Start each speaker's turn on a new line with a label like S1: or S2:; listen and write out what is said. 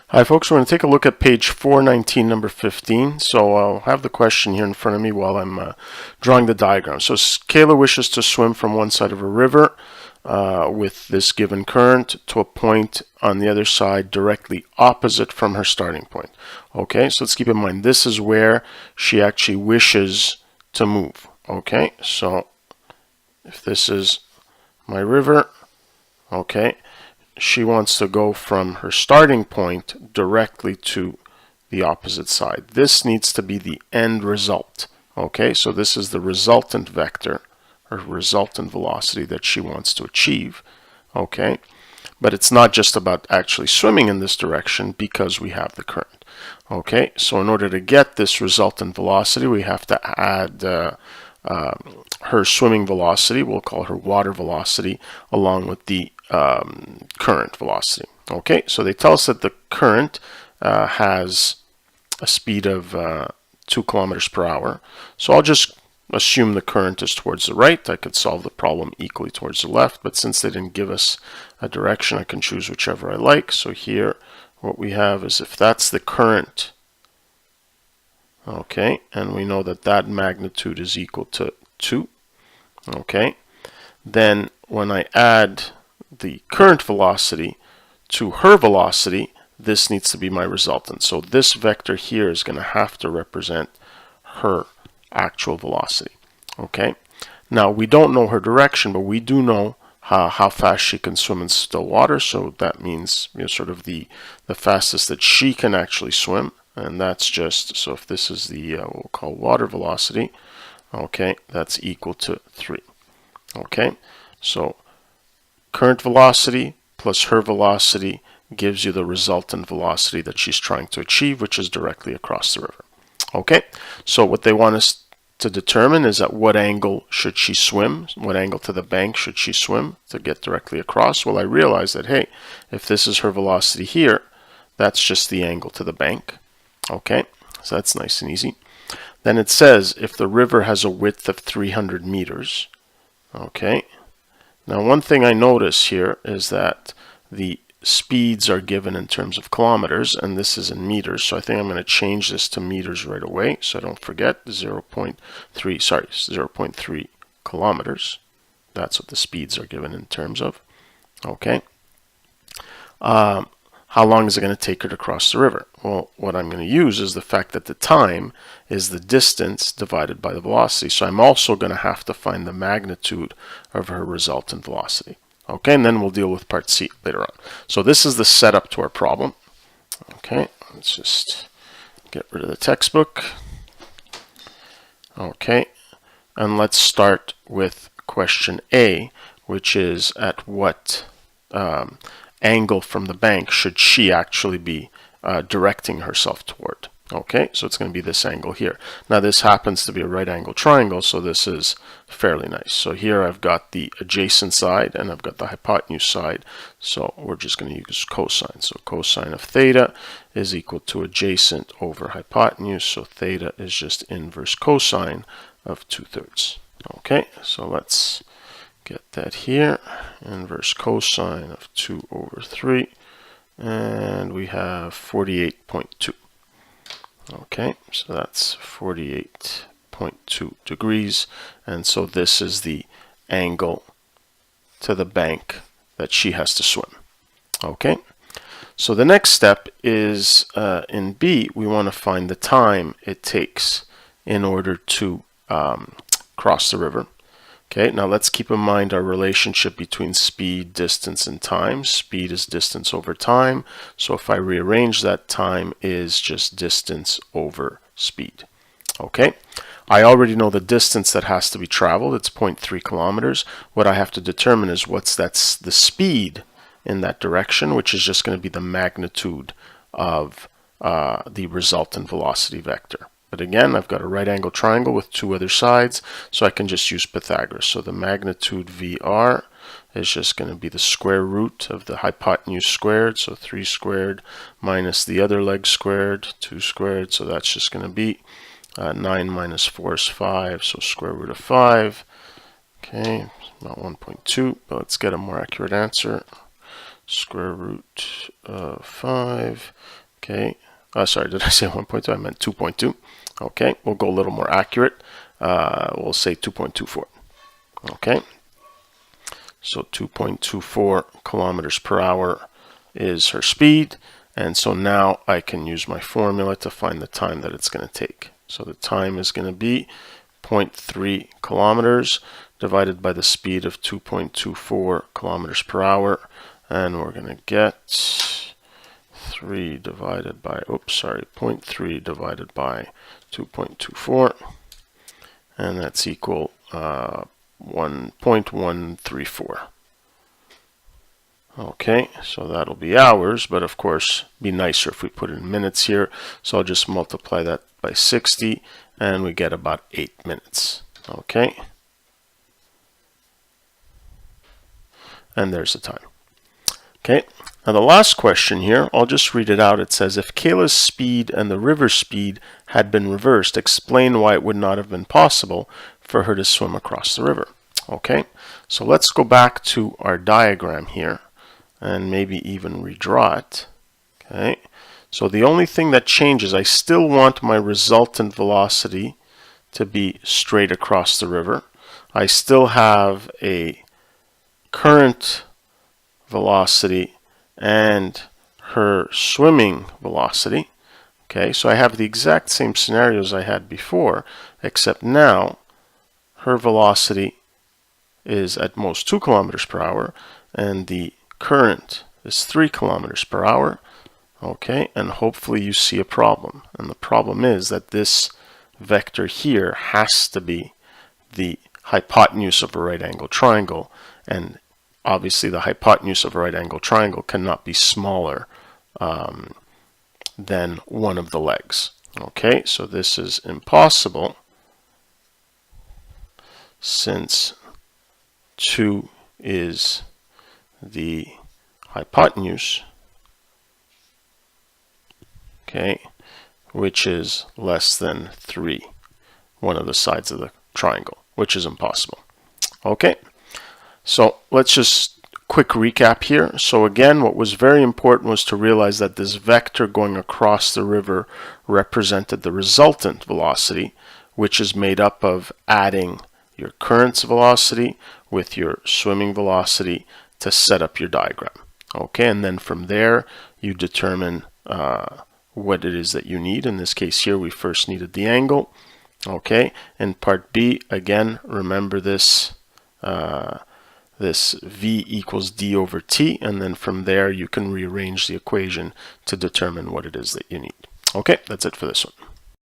S1: Hi folks, we're going to take a look at page 419, number 15. So I'll have the question here in front of me while I'm drawing the diagram. So Kayla wishes to swim from one side of a river with this given current to a point on the other side directly opposite from her starting point. Okay, so let's keep in mind this is where she actually wishes to move. Okay, so if this is my river, okay, she wants to go from her starting point directly to the opposite side. This needs to be the end result. Okay, so this is the resultant vector or resultant velocity that she wants to achieve. Okay, but it's not just about actually swimming in this direction because we have the current. Okay, so in order to get this resultant velocity, we have to add her swimming velocity, we'll call her water velocity, along with the current velocity. Okay, so they tell us that the current has a speed of 2 kilometers per hour. So I'll just assume the current is towards the right. I could solve the problem equally towards the left, but since they didn't give us a direction, I can choose whichever I like. So here what we have is if that's the current, okay, and we know that that magnitude is equal to 2, okay, then when I add the current velocity to her velocity, this needs to be my resultant. So this vector here is going to have to represent her actual velocity. Okay, now we don't know her direction, but we do know how fast she can swim in still water. So that means, you know, sort of the fastest that she can actually swim, and that's just, so if this is the what we'll call water velocity, okay, that's equal to 3. Okay, so current velocity plus her velocity gives you the resultant velocity that she's trying to achieve, which is directly across the river. Okay, so what they want us to determine is at what angle should she swim, what angle to the bank should she swim to get directly across. Well, I realize that, hey, if this is her velocity here, that's just the angle to the bank. Okay, so that's nice and easy. Then it says if the river has a width of 300 meters, okay. Now one thing I notice here is that the speeds are given in terms of kilometers, and this is in meters, so I think I'm going to change this to meters right away so I don't forget. 0.3 kilometers. That's what the speeds are given in terms of. Okay. How long is it going to take her to cross the river? Well, what I'm going to use is the fact that the time is the distance divided by the velocity. So I'm also going to have to find the magnitude of her resultant velocity. Okay, and then we'll deal with part C later on. So this is the setup to our problem. Okay, let's just get rid of the textbook. Okay, and let's start with question A, which is at what angle from the bank should she actually be directing herself toward. Okay, so it's going to be this angle here. Now this happens to be a right angle triangle, so this is fairly nice. So here I've got the adjacent side and I've got the hypotenuse side, so we're just going to use cosine. So cosine of theta is equal to adjacent over hypotenuse, so theta is just inverse cosine of 2/3. Okay, so let's get that here, inverse cosine of 2/3, and we have 48.2. Okay, so that's 48.2 degrees, and so this is the angle to the bank that she has to swim. Okay, so the next step is in B, we want to find the time it takes in order to cross the river. Okay, now let's keep in mind our relationship between speed, distance, and time. Speed is distance over time, so if I rearrange that, time is just distance over speed. Okay, I already know the distance that has to be traveled. It's 0.3 kilometers. What I have to determine is what's the speed in that direction, which is just going to be the magnitude of the resultant velocity vector. But again, I've got a right angle triangle with 2 other sides, so I can just use Pythagoras. So the magnitude VR is just going to be the square root of the hypotenuse squared, so 3 squared minus the other leg squared, 2 squared, so that's just going to be 9 minus 4 is 5, so square root of 5. Okay, about 1.2, but let's get a more accurate answer. square root of 5. Okay. Sorry, did I say 1.2? I meant 2.2. Okay, we'll go a little more accurate. We'll say 2.24. Okay. So 2.24 kilometers per hour is her speed. And so now I can use my formula to find the time that it's going to take. So the time is going to be 0.3 kilometers divided by the speed of 2.24 kilometers per hour. And we're going to get 3 divided by, 0.3 divided by 2.24. And that's equal 1.134. Okay, so that'll be hours, but of course, be nicer if we put it in minutes here. So I'll just multiply that by 60, and we get about 8 minutes. Okay, and there's the time. Okay, now the last question here, I'll just read it out. It says, if Kayla's speed and the river speed had been reversed, explain why it would not have been possible for her to swim across the river. Okay, so let's go back to our diagram here and maybe even redraw it. Okay, so the only thing that changes, I still want my resultant velocity to be straight across the river. I still have a current velocity and her swimming velocity. Okay, so I have the exact same scenarios I had before, except now her velocity is at most 2 kilometers per hour and the current is 3 kilometers per hour. Okay, and hopefully you see a problem. And the problem is that this vector here has to be the hypotenuse of a right angle triangle, and obviously the hypotenuse of a right angle triangle cannot be smaller than one of the legs. Okay, so this is impossible since 2 is the hypotenuse, okay, which is less than 3, one of the sides of the triangle, which is impossible. Okay, so let's just quick recap here. So again, what was very important was to realize that this vector going across the river represented the resultant velocity, which is made up of adding your current's velocity with your swimming velocity to set up your diagram. Okay, and then from there you determine what it is that you need. In this case here, we first needed the angle. Okay, in part B, again, remember this this V equals D over T, and then from there you can rearrange the equation to determine what it is that you need. Okay, that's it for this one.